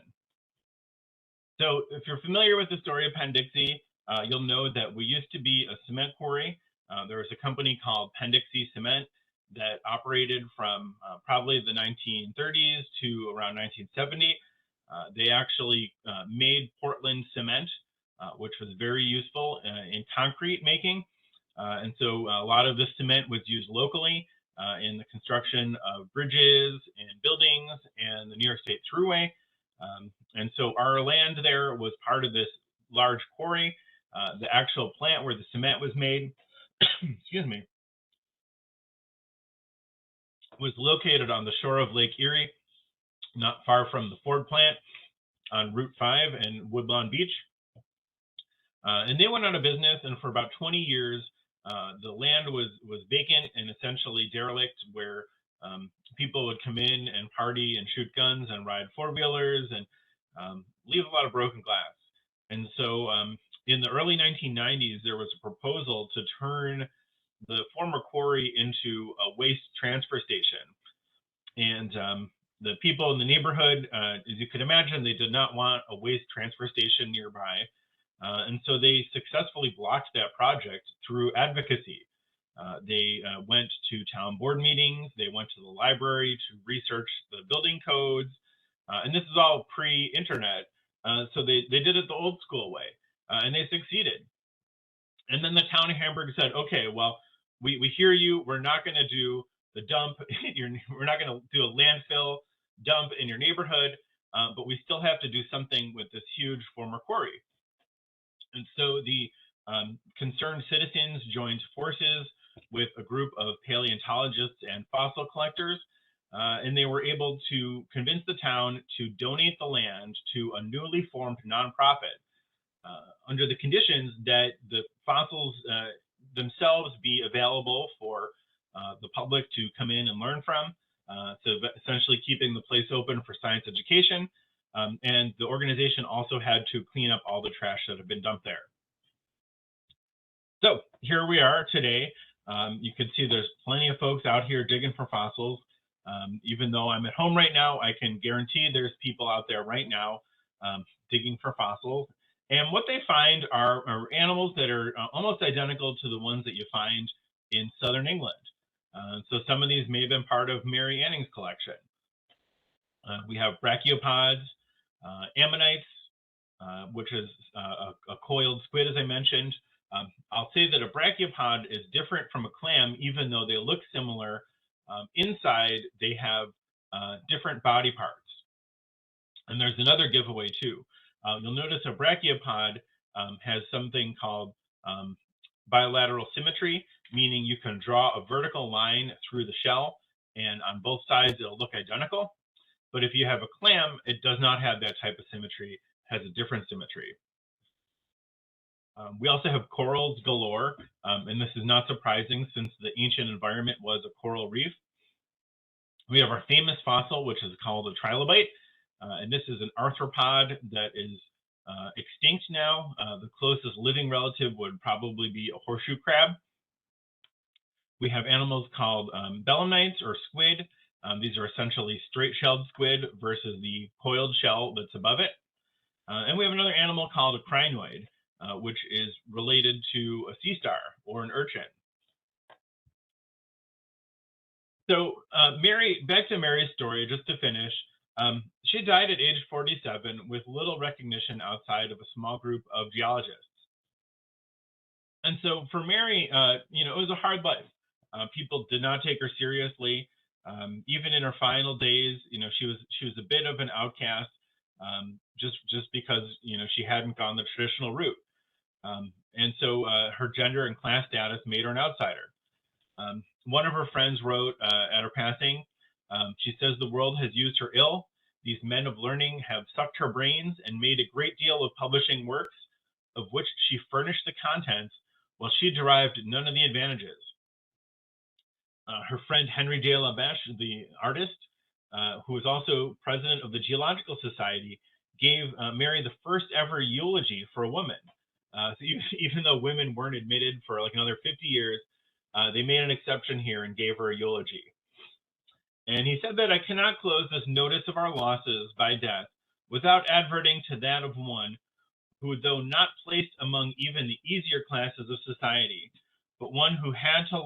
So if you're familiar with the story of Penn Dixie, you'll know that we used to be a cement quarry. There was a company called Penn Dixie Cement that operated from probably the 1930s to around 1970. They actually made Portland cement, which was very useful in concrete making. And so a lot of this cement was used locally in the construction of bridges and buildings and the New York State Thruway. And so our land there was part of this large quarry. The actual plant where the cement was made, excuse me, was located on the shore of Lake Erie, not far from the Ford plant on Route 5 and Woodlawn Beach. And they went out of business, and for about 20 years, the land was vacant and essentially derelict, where people would come in and party and shoot guns and ride four-wheelers and leave a lot of broken glass. And so in the early 1990s, there was a proposal to turn the former quarry into a waste transfer station. And the people in the neighborhood, as you could imagine, they did not want a waste transfer station nearby. And so they successfully blocked that project through advocacy. They went to town board meetings, they went to the library to research the building codes, and this is all pre-internet. So they did it the old school way, and they succeeded. And then the town of Hamburg said, okay, well, we hear you, we're not going to do the dump, we're not going to do a landfill dump in your neighborhood, but we still have to do something with this huge former quarry. And so the concerned citizens joined forces with a group of paleontologists and fossil collectors, and they were able to convince the town to donate the land to a newly formed nonprofit under the conditions that the fossils themselves be available for the public to come in and learn from, so essentially keeping the place open for science education. And the organization also had to clean up all the trash that had been dumped there. So here we are today. You can see there's plenty of folks out here digging for fossils. Even though I'm at home right now, I can guarantee there's people out there right now digging for fossils. And what they find are animals that are almost identical to the ones that you find in southern England. So some of these may have been part of Mary Anning's collection. We have brachiopods, ammonites, which is a coiled squid, as I mentioned. I'll say that a brachiopod is different from a clam, even though they look similar. Inside, they have different body parts. And there's another giveaway too. You'll notice a brachiopod has something called bilateral symmetry, meaning you can draw a vertical line through the shell, and on both sides it'll look identical. But if you have a clam, it does not have that type of symmetry, it has a different symmetry. We also have corals galore, and this is not surprising since the ancient environment was a coral reef. We have our famous fossil, which is called a trilobite, and this is an arthropod that is extinct now. The closest living relative would probably be a horseshoe crab. We have animals called belemnites or squid. These are essentially straight-shelled squid versus the coiled shell that's above it. And we have another animal called a crinoid, which is related to a sea star or an urchin. So back to Mary's story, just to finish. She died at age 47 with little recognition outside of a small group of geologists. And so for Mary, it was a hard life. People did not take her seriously. Even in her final days, she was a bit of an outcast, just because she hadn't gone the traditional route. And so her gender and class status made her an outsider. One of her friends wrote at her passing, she says, "The world has used her ill. These men of learning have sucked her brains and made a great deal of publishing works, of which she furnished the contents, while she derived none of the advantages." Her friend Henry de la Beche, the artist, who was also president of the Geological Society, gave Mary the first ever eulogy for a woman. So even though women weren't admitted for like another 50 years, they made an exception here and gave her a eulogy. And he said that, "I cannot close this notice of our losses by death without adverting to that of one who, though not placed among even the easier classes of society, but one who had to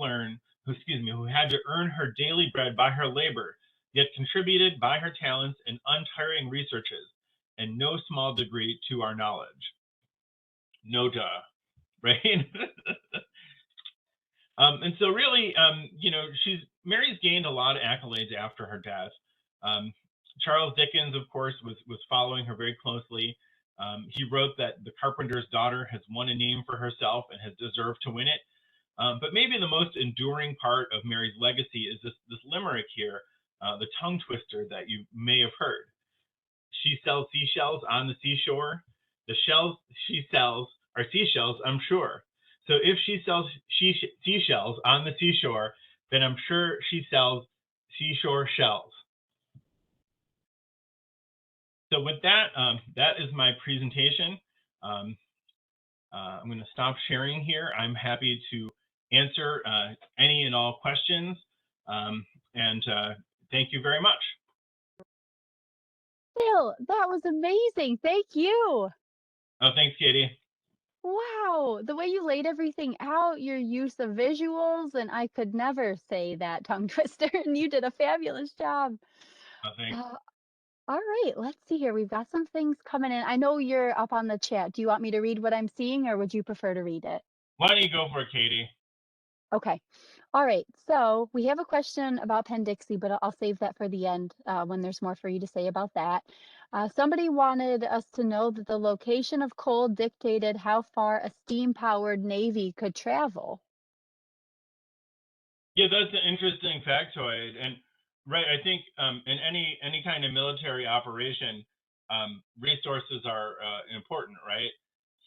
earn her daily bread by her labor, yet contributed by her talents and untiring researches, in no small degree to our knowledge." No duh, right? And so really, Mary's gained a lot of accolades after her death. Charles Dickens, of course, was following her very closely. He wrote that the carpenter's daughter has won a name for herself and has deserved to win it. But maybe the most enduring part of Mary's legacy is this limerick here, the tongue twister that you may have heard. She sells seashells on the seashore. The shells she sells are seashells, I'm sure. So if she sells seashells on the seashore, then I'm sure she sells seashore shells. So with that, that is my presentation. I'm going to stop sharing here. I'm happy to answer any and all questions. And thank you very much. Phil, that was amazing. Thank you. Oh, thanks, Katie. Wow, the way you laid everything out, your use of visuals, and I could never say that tongue twister, and you did a fabulous job. Oh, thanks. Uh, all right, let's see here. We've got some things coming in. I know you're up on the chat. Do you want me to read what I'm seeing, or would you prefer to read it? Why don't you go for it, Katie? Okay. All right. So we have a question about Penn Dixie, but I'll save that for the end when there's more for you to say about that. Somebody wanted us to know that the location of coal dictated how far a steam-powered navy could travel. Yeah, that's an interesting factoid. And right, I think in any kind of military operation, resources are important, right?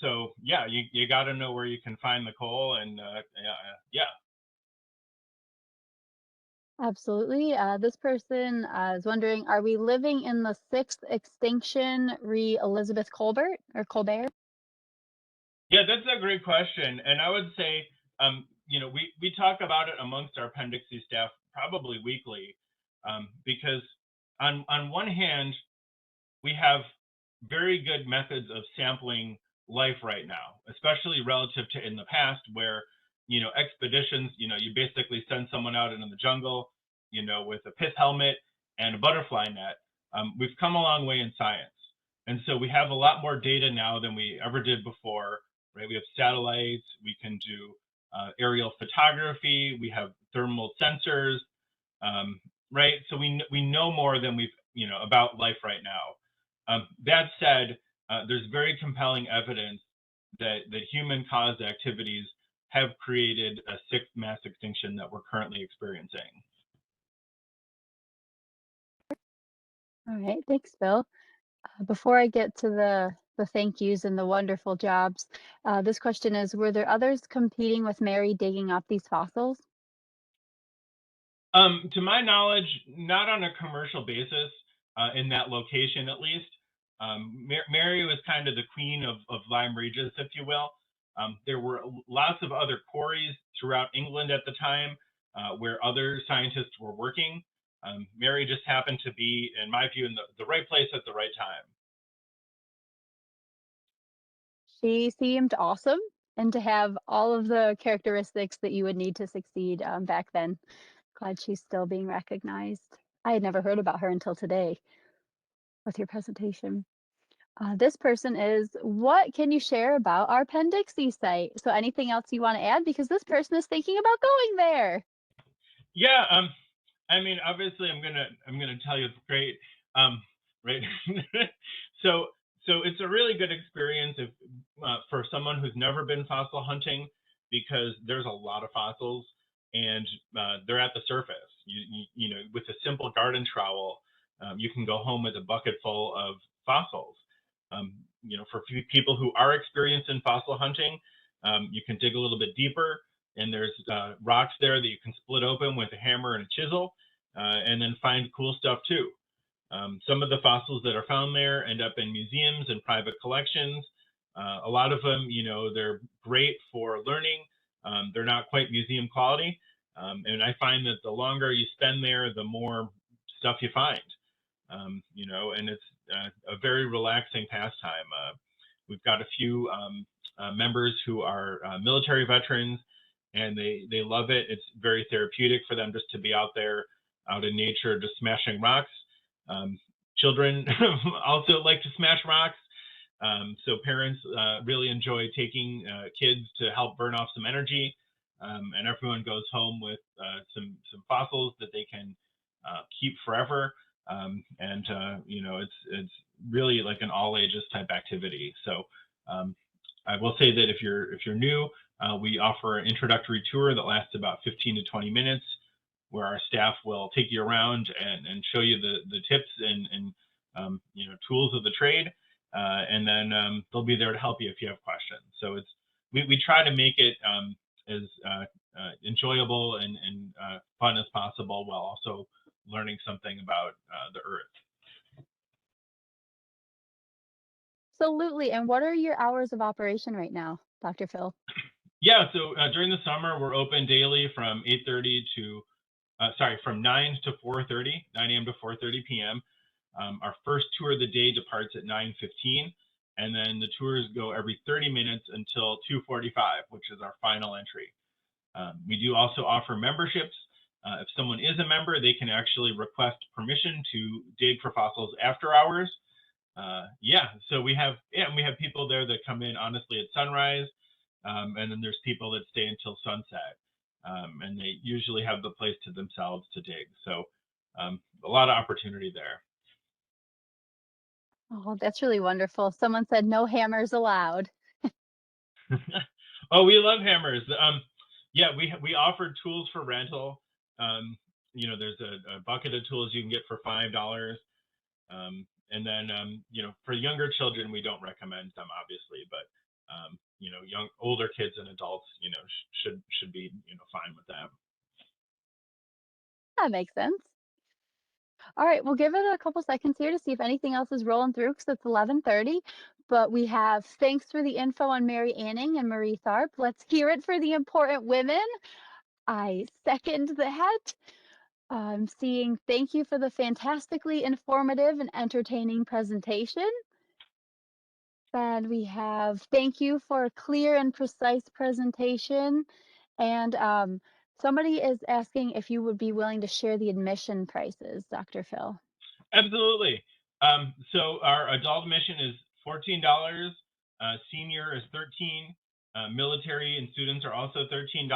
So yeah, you got to know where you can find the coal, and yeah. Absolutely. This person is wondering, are we living in the sixth extinction re Elizabeth Colbert or Colbert? Yeah, that's a great question, and I would say, we talk about it amongst our Penn Dixie staff probably weekly, because on one hand, we have very good methods of sampling life right now, especially relative to in the past where, expeditions, you basically send someone out into the jungle, with a pith helmet and a butterfly net. We've come a long way in science. And so we have a lot more data now than we ever did before, right? We have satellites, we can do aerial photography, we have thermal sensors, right? So we know more than we've about life right now. That said, there's very compelling evidence that human caused activities have created a sixth mass extinction that we're currently experiencing. All right, thanks, Bill. Before I get to the thank yous and the wonderful jobs, this question is, were there others competing with Mary digging up these fossils? To my knowledge, not on a commercial basis, in that location at least. Mary was kind of the queen of Lyme Regis, if you will. There were lots of other quarries throughout England at the time where other scientists were working. Mary just happened to be, in my view, in the right place at the right time. She seemed awesome and to have all of the characteristics that you would need to succeed back then. Glad she's still being recognized. I had never heard about her until today with your presentation. This person is, what can you share about our Penn Dixie site? So anything else you want to add? Because this person is thinking about going there. Yeah, I mean, obviously, I'm gonna tell you it's great, right? so so it's a really good experience if for someone who's never been fossil hunting because there's a lot of fossils and they're at the surface. With a simple garden trowel, you can go home with a bucket full of fossils. For people who are experienced in fossil hunting, you can dig a little bit deeper and there's rocks there that you can split open with a hammer and a chisel, and then find cool stuff too. Some of the fossils that are found there end up in museums and private collections. A lot of them, they're great for learning. They're not quite museum quality, and I find that the longer you spend there, the more stuff you find. And it's a very relaxing pastime. We've got a few members who are military veterans, and they love it. It's very therapeutic for them just to be out there, out in nature, just smashing rocks. Children also like to smash rocks, so parents really enjoy taking kids to help burn off some energy, and everyone goes home with some fossils that they can keep forever. And it's really like an all ages type activity. So I will say that if you're new, we offer an introductory tour that lasts about 15 to 20 minutes, where our staff will take you around and show you the tips and tools of the trade, and then they'll be there to help you if you have questions. So we try to make it as enjoyable and fun as possible, while also learning something about the earth. Absolutely. And what are your hours of operation right now, Dr. Phil? Yeah, so during the summer we're open daily from 8:30 to from 9 to 4:30, 9 a.m. to 4:30 p.m. Our first tour of the day departs at 9:15, and then the tours go every 30 minutes until 2:45, which is our final entry. We do also offer memberships. If someone is a member, they can actually request permission to dig for fossils after hours. So we have people there that come in honestly at sunrise, and then there's people that stay until sunset, and they usually have the place to themselves to dig. So a lot of opportunity there. Oh, that's really wonderful. Someone said no hammers allowed. Oh, we love hammers. Yeah, we offer tools for rental. There's a bucket of tools you can get for $5. And then for younger children, we don't recommend them obviously, but older kids and adults, should be fine with them. That makes sense. All right, we'll give it a couple seconds here to see if anything else is rolling through because it's 11:30. But we have thanks for the info on Mary Anning and Marie Tharp. Let's hear it for the important women. I second that. I'm seeing thank you for the fantastically informative and entertaining presentation. Then we have thank you for a clear and precise presentation. And somebody is asking if you would be willing to share the admission prices, Dr. Phil. Absolutely. So our adult admission is $14. Senior is 13. Military and students are also $13,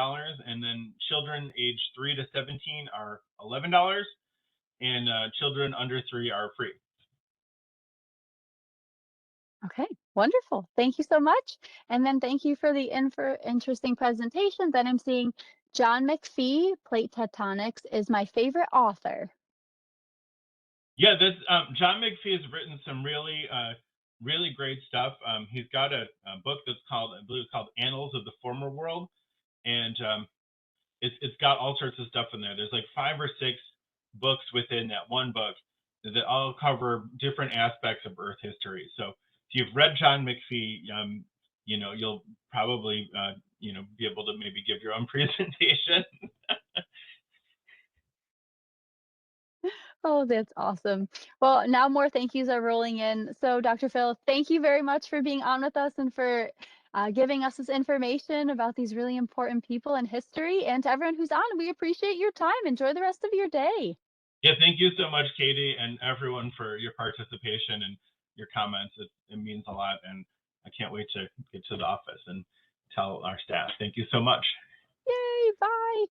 and then children age 3 to 17 are $11, and children under 3 are free. Okay, wonderful. Thank you so much. And then thank you for the interesting presentation. Then I'm seeing John McPhee, Plate Tectonics, is my favorite author. Yeah, this John McPhee has written some really great stuff. He's got a book that's called, I believe, it's called Annals of the Former World, and it's got all sorts of stuff in there. There's like 5 or 6 books within that one book that all cover different aspects of Earth history. So if you've read John McPhee, you'll probably be able to maybe give your own presentation. Oh, that's awesome. Well, now more thank yous are rolling in. So, Dr. Phil, thank you very much for being on with us and for giving us this information about these really important people in history. And to everyone who's on, we appreciate your time. Enjoy the rest of your day. Yeah, thank you so much, Katie, and everyone for your participation and your comments. It means a lot, and I can't wait to get to the office and tell our staff. Thank you so much. Yay, bye.